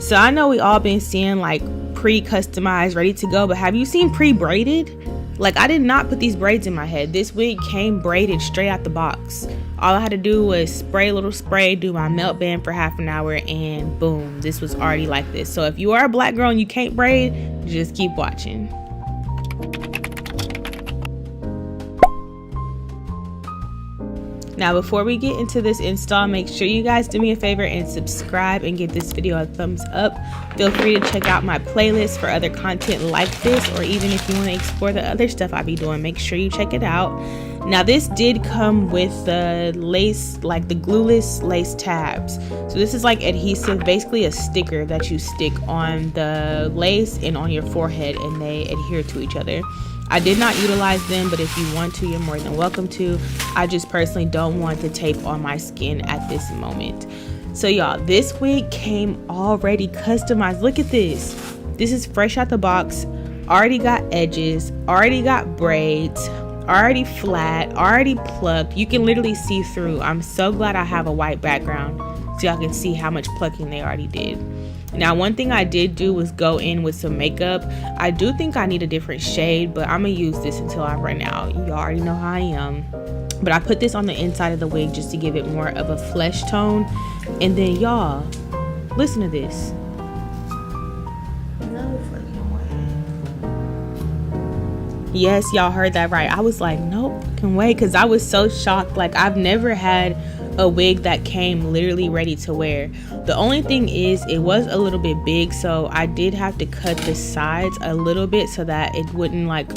So I know we all been seeing like pre-customized, ready to go, but have you seen pre-braided? Like, I did not put these braids in my head. This wig came braided straight out the box. All I had to do was spray a little spray, do my melt band for half an hour, and boom, this was already like this. So if you are a black girl and you can't braid, just keep watching. Now, before we get into this install, make sure you guys do me a favor and subscribe and give this video a thumbs up. Feel free to check out my playlist for other content like this, or even if you want to explore the other stuff I be doing, make sure you check it out. Now, this did come with the lace, like the glueless lace tabs. So this is like adhesive, basically a sticker that you stick on the lace and on your forehead, and they adhere to each other. I did not utilize them, but if you want to, you're more than welcome to. I just personally don't want the tape on my skin at this moment. So y'all, this wig came already customized. Look at this. This is fresh out the box. Already got edges, already got braids, already flat, already plucked. You can literally see through. I'm so glad I have a white background so y'all can see how much plucking they already did. Now, one thing I did do was go in with some makeup. I do think I need a different shade, but I'm gonna use this until I run out. You already know how I am. But I put this on the inside of the wig just to give it more of a flesh tone. And then y'all, listen to this. Yes, y'all heard that right. I was like, nope, can wait, because I was so shocked. Like, I've never had a wig that came literally ready to wear. The only thing is, it was a little bit big, so I did have to cut the sides a little bit so that it wouldn't like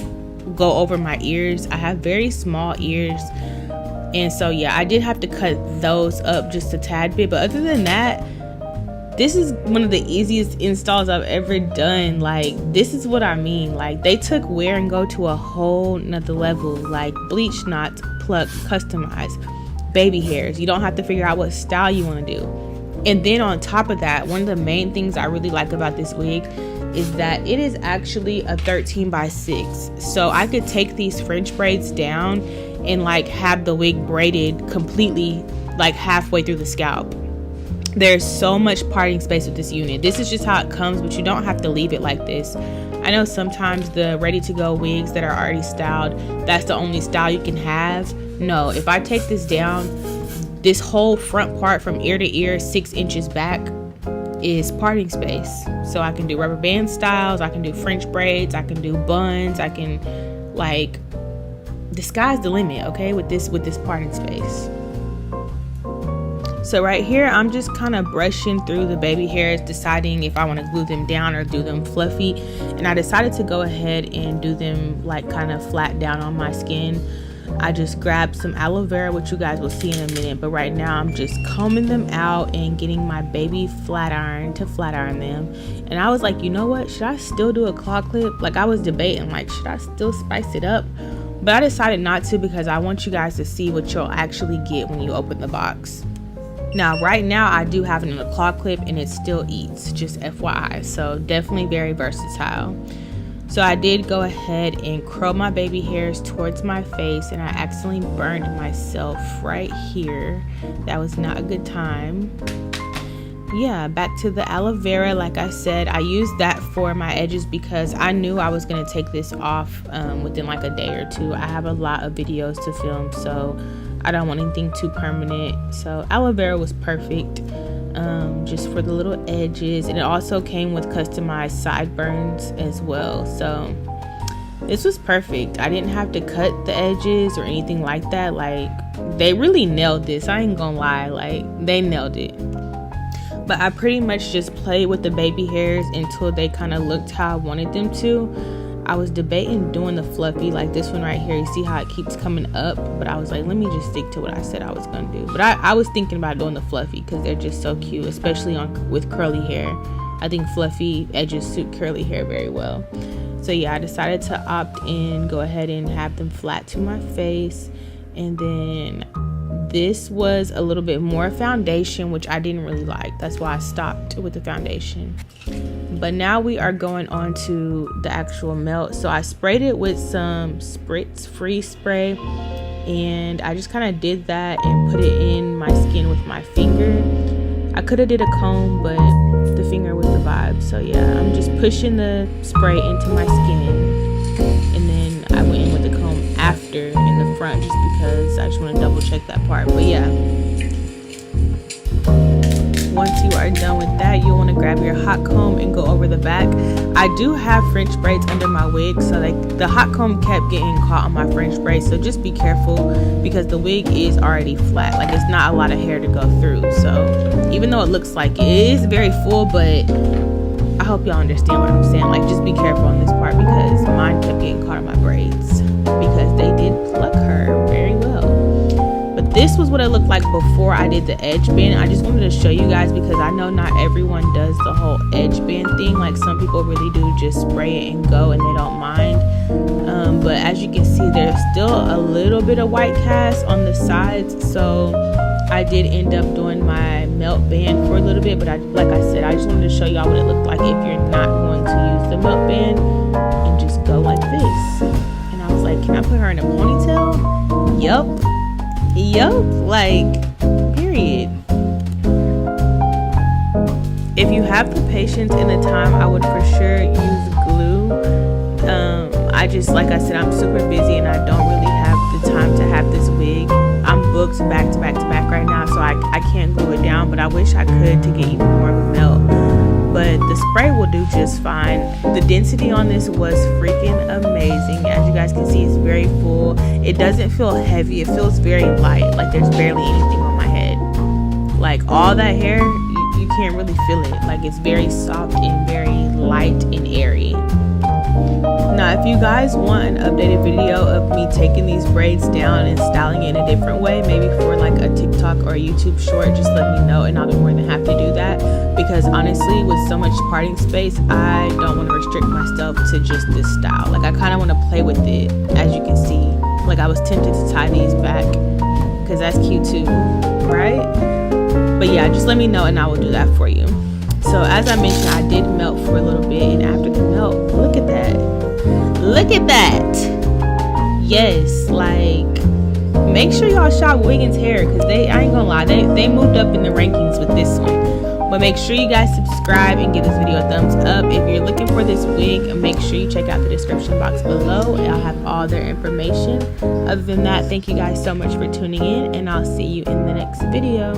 go over my ears. I have very small ears, and so yeah, I did have to cut those up just a tad bit. But other than that, this is one of the easiest installs I've ever done. Like, this is what I mean. Like, they took wear and go to a whole nother level. Like, bleach knots, pluck, customize, baby hairs. You don't have to figure out what style you want to do. And then on top of that, one of the main things I really like about this wig is that it is actually a 13x6. So I could take these French braids down and like have the wig braided completely, like halfway through the scalp. There's so much parting space with this unit. This is just how it comes, but you don't have to leave it like this. I know sometimes the ready to go wigs that are already styled, that's the only style you can have. No, if I take this down, this whole front part from ear to ear, 6 inches back, is parting space. So I can do rubber band styles, I can do French braids, I can do buns, I can, like, the sky's the limit, okay, with this parting space. So right here, I'm just kind of brushing through the baby hairs, deciding if I want to glue them down or do them fluffy. And I decided to go ahead and do them like kind of flat down on my skin. I just grabbed some aloe vera, which you guys will see in a minute, but right now I'm just combing them out and getting my baby flat iron to flat iron them. And I was like, you know what, should I still do a claw clip? Like, I was debating, like, should I still spice it up? But I decided not to, because I want you guys to see what you'll actually get when you open the box. Now, right now, I do have it in a claw clip and it still eats, just FYI. So definitely very versatile. So I did go ahead and curl my baby hairs towards my face, and I accidentally burned myself right here. That was not a good time. Yeah, back to the aloe vera. Like I said, I used that for my edges because I knew I was going to take this off within like a day or two. I have a lot of videos to film, so I don't want anything too permanent. So aloe vera was perfect, just for the little edges, and it also came with customized sideburns as well. So this was perfect. I didn't have to cut the edges or anything like that. Like, they really nailed this. I ain't gonna lie, like, they nailed it. But I pretty much just played with the baby hairs until they kind of looked how I wanted them to. I was debating doing the fluffy, like this one right here. You see how it keeps coming up, but I was like, let me just stick to what I said I was gonna do. But I was thinking about doing the fluffy because they're just so cute, especially with curly hair. I think fluffy edges suit curly hair very well. So yeah, I decided to opt in, go ahead and have them flat to my face. And then this was a little bit more foundation, which I didn't really like. That's why I stopped with the foundation. But now we are going on to the actual melt. So I sprayed it with some Spritz Free spray, and I just kind of did that and put it in my skin with my finger. I could have did a comb, but the finger was the So yeah, I'm just pushing the spray into my skin, and then I went in with the comb after in the front just because I just want to double check that part. But yeah, once you are done with that, you'll want to grab your hot comb and go over the back. I do have French braids under my wig, so like the hot comb kept getting caught on my French braids, so just be careful because the wig is already flat. Like it's not a lot of hair to go through, so even though it looks like it is very full, but I hope y'all understand what I'm saying. Like just be careful on this part because mine kept getting caught on my braids because they did pluck her very well. But this was what it looked like before I did the edge band. I just wanted to show you guys because I know not everyone does the whole edge band thing. Like some people really do just spray it and go and they don't mind. But as you can see, there's still a little bit of white cast on the sides. So I did end up doing my melt band for a little bit. But like I said, I just wanted to show y'all what it looked like if you're not going to use the melt band and just go like this. And I was like, can I put her in a ponytail? Yup, like, period. If you have the patience and the time, I would for sure use glue. I just, like I said, I'm super busy and I don't really have the time to have this wig. I'm booked back to back to back right now, so I can't glue it down, but I wish I could to get even more of a melt. But the spray will do just fine. The density on this was freaking amazing. As you guys can see, it's very full. It doesn't feel heavy. It feels very light. Like there's barely anything on my head. Like all that hair, you can't really feel it. Like it's very soft and very light and airy. Now, if you guys want an updated video of me taking these braids down and styling it in a different way, maybe for like a TikTok or a YouTube short, just let me know and I'll be more than happy to do that. Because honestly, with so much parting space, I don't want to restrict myself to just this style. Like I kind of want to play with it, as you can see. Like I was tempted to tie these back because that's cute too, right? But yeah, just let me know and I will do that for you. So as I mentioned, I did melt for a little bit, and after the melt, look at that. Look at that. Yes, like make sure y'all shop Wiggins Hair because I ain't gonna lie, they moved up in the rankings with this one. But make sure you guys subscribe and give this video a thumbs up. If you're looking for this wig, make sure you check out the description box below. I'll have all their information. Other than that, thank you guys so much for tuning in, and I'll see you in the next video.